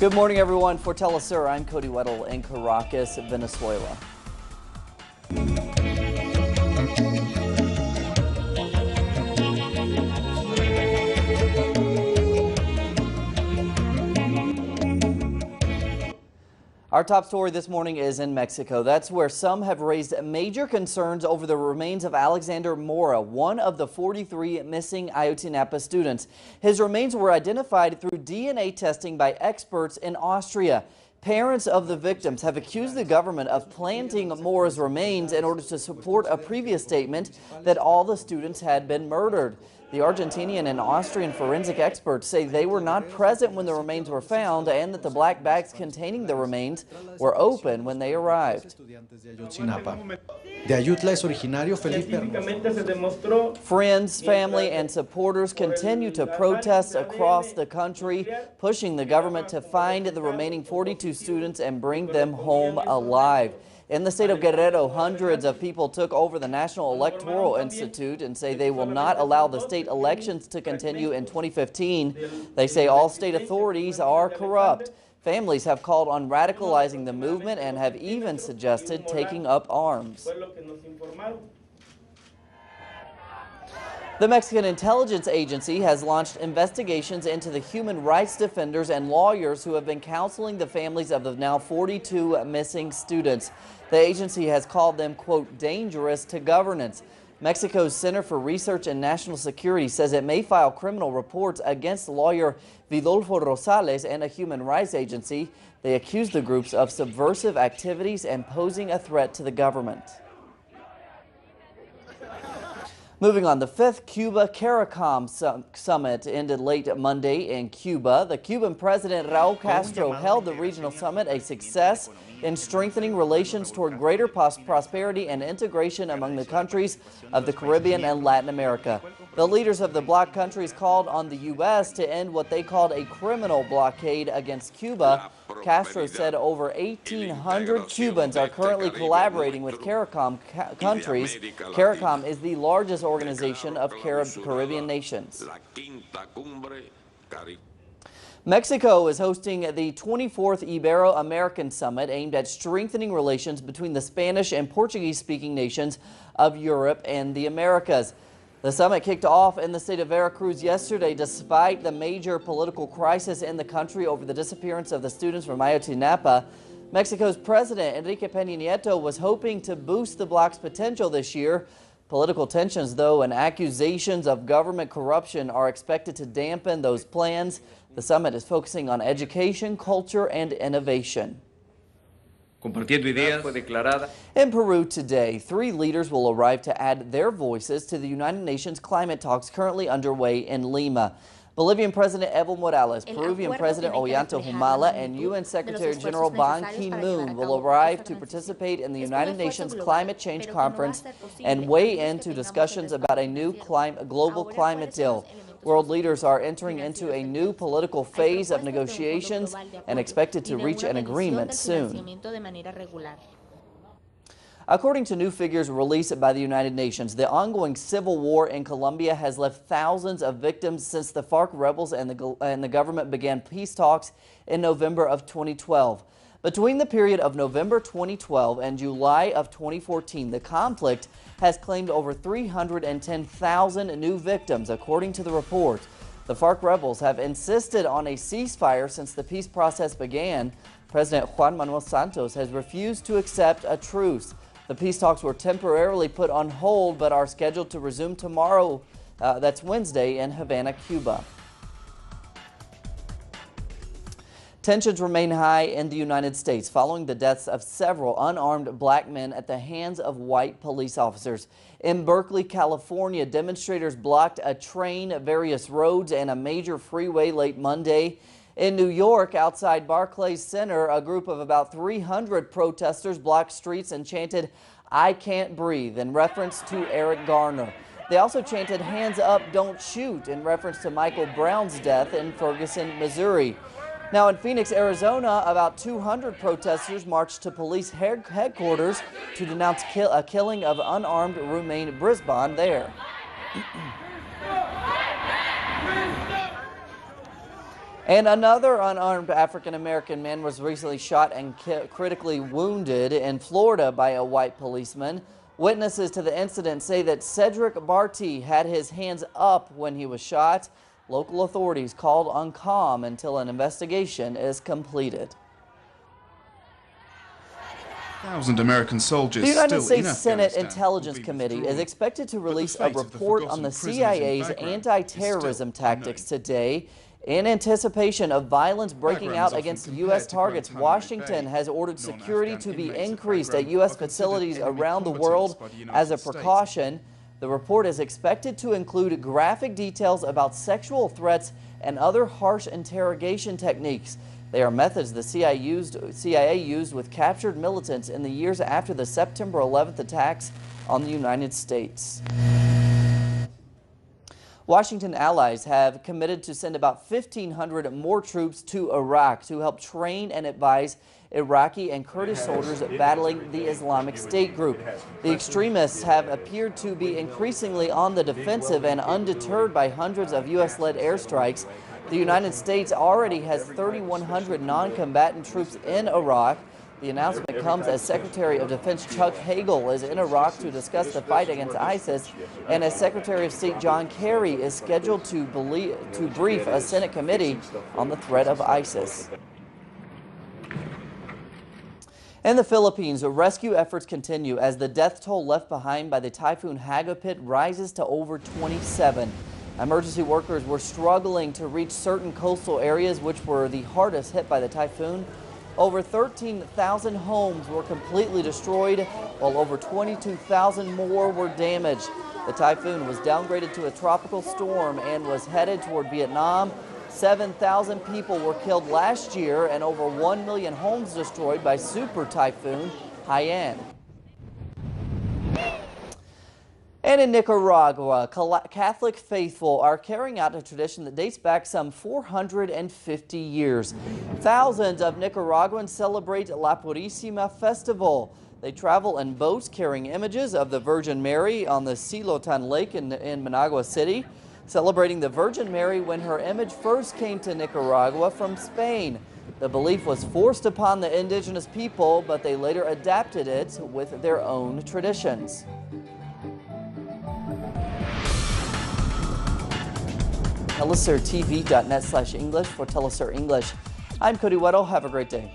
Good morning, everyone. For Telesur, I'm Cody Weddle in Caracas, Venezuela. Our top story this morning is in Mexico. That's where some have raised major concerns over the remains of Alexander Mora, one of the 43 missing Ayotzinapa students. His remains were identified through DNA testing by experts in Austria. Parents of the victims have accused the government of planting Mora's remains in order to support a previous statement that all the students had been murdered. The Argentinian and Austrian forensic experts say they were not present when the remains were found and that the black bags containing the remains were open when they arrived. Friends, family, and supporters continue to protest across the country, pushing the government to find the remaining 42 students and bring them home alive. In the state of Guerrero, hundreds of people took over the National Electoral Institute and say they will not allow the state elections to continue in 2015. They say all state authorities are corrupt. Families have called on radicalizing the movement and have even suggested taking up arms. The Mexican Intelligence Agency has launched investigations into the human rights defenders and lawyers who have been counseling the families of the now 42 missing students. The agency has called them, quote, dangerous to governance. Mexico's Center for Research and National Security says it may file criminal reports against lawyer Vidolfo Rosales and a human rights agency. They accuse the groups of subversive activities and posing a threat to the government. Moving on, the 5th Cuba-CARICOM summit ended late Monday in Cuba. The Cuban President Raul Castro held the regional summit a success in strengthening relations toward greater prosperity and integration among the countries of the Caribbean and Latin America. The leaders of the bloc countries called on the U.S. to end what they called a criminal blockade against Cuba. Castro said over 1,800 Cubans are currently collaborating with CARICOM countries. CARICOM is the largest organization of Caribbean nations. Mexico is hosting the 24th Ibero-American Summit aimed at strengthening relations between the Spanish and Portuguese-speaking nations of Europe and the Americas. The summit kicked off in the state of Veracruz yesterday despite the major political crisis in the country over the disappearance of the students from Ayotzinapa. Mexico's President Enrique Peña Nieto was hoping to boost the bloc's potential this year. Political tensions, though, and accusations of government corruption are expected to dampen those plans. The summit is focusing on education, culture, and innovation. In Peru today, 3 leaders will arrive to add their voices to the United Nations climate talks currently underway in Lima. Bolivian President Evo Morales, Peruvian President Ollanta Humala, and UN Secretary General Ban Ki-moon will arrive to participate in the United Nations Climate Change Conference and weigh in to discussions about a new global climate deal. World leaders are entering into a new political phase of negotiations and expected to reach an agreement soon. According to new figures released by the United Nations, the ongoing civil war in Colombia has left thousands of victims since the FARC rebels and the government began peace talks in November of 2012. Between the period of November 2012 and July of 2014, the conflict has claimed over 310,000 new victims, according to the report. The FARC rebels have insisted on a ceasefire since the peace process began. President Juan Manuel Santos has refused to accept a truce. The peace talks were temporarily put on hold but are scheduled to resume tomorrow, that's Wednesday, in Havana, Cuba. Tensions remain high in the United States following the deaths of several unarmed black men at the hands of white police officers. In Berkeley, California, demonstrators blocked a train, various roads, and a major freeway late Monday. In New York, outside Barclays Center, a group of about 300 protesters blocked streets and chanted, "I can't breathe," in reference to Eric Garner. They also chanted, "Hands up, don't shoot," in reference to Michael Brown's death in Ferguson, Missouri. Now in Phoenix, Arizona, about 200 protesters marched to police headquarters to denounce a killing of unarmed Romain Brisbane there. And another unarmed African-American man was recently shot and critically wounded in Florida by a white policeman. Witnesses to the incident say that Cedric Barty had his hands up when he was shot. Local authorities called on calm until an investigation is completed. 1,000 American soldiers. The United still States Senate Intelligence Committee is expected to release a report on the CIA's anti-terrorism tactics today. In anticipation of violence breaking out against U.S. targets, Washington has ordered security to be increased at U.S. facilities around the world as a precaution. The report is expected to include graphic details about sexual threats and other harsh interrogation techniques. They are methods the CIA used with captured militants in the years after the September 11th attacks on the United States. Washington allies have committed to send about 1,500 more troops to Iraq to help train and advise Iraqi and Kurdish soldiers battling the Islamic State group. The extremists have appeared to be increasingly on the defensive and undeterred by hundreds of U.S.-led airstrikes. The United States already has 3,100 non-combatant troops in Iraq. The announcement comes as Secretary of Defense Chuck Hagel is in Iraq to discuss the fight against ISIS, and as Secretary of State John Kerry is scheduled to brief a Senate committee on the threat of ISIS. In the Philippines, rescue efforts continue as the death toll left behind by the Typhoon Hagupit rises to over 27. Emergency workers were struggling to reach certain coastal areas which were the hardest hit by the typhoon. Over 13,000 homes were completely destroyed, while over 22,000 more were damaged. The typhoon was downgraded to a tropical storm and was headed toward Vietnam. 7,000 people were killed last year and over 1 million homes destroyed by Super Typhoon Haiyan. And in Nicaragua, Catholic faithful are carrying out a tradition that dates back some 450 years. Thousands of Nicaraguans celebrate La Purísima festival. They travel in boats carrying images of the Virgin Mary on the Silotan Lake in Managua City, celebrating the Virgin Mary when her image first came to Nicaragua from Spain. The belief was forced upon the indigenous people, but they later adapted it with their own traditions. TelesurTV.net/English for Telesur English. I'm Cody Weddle. Have a great day.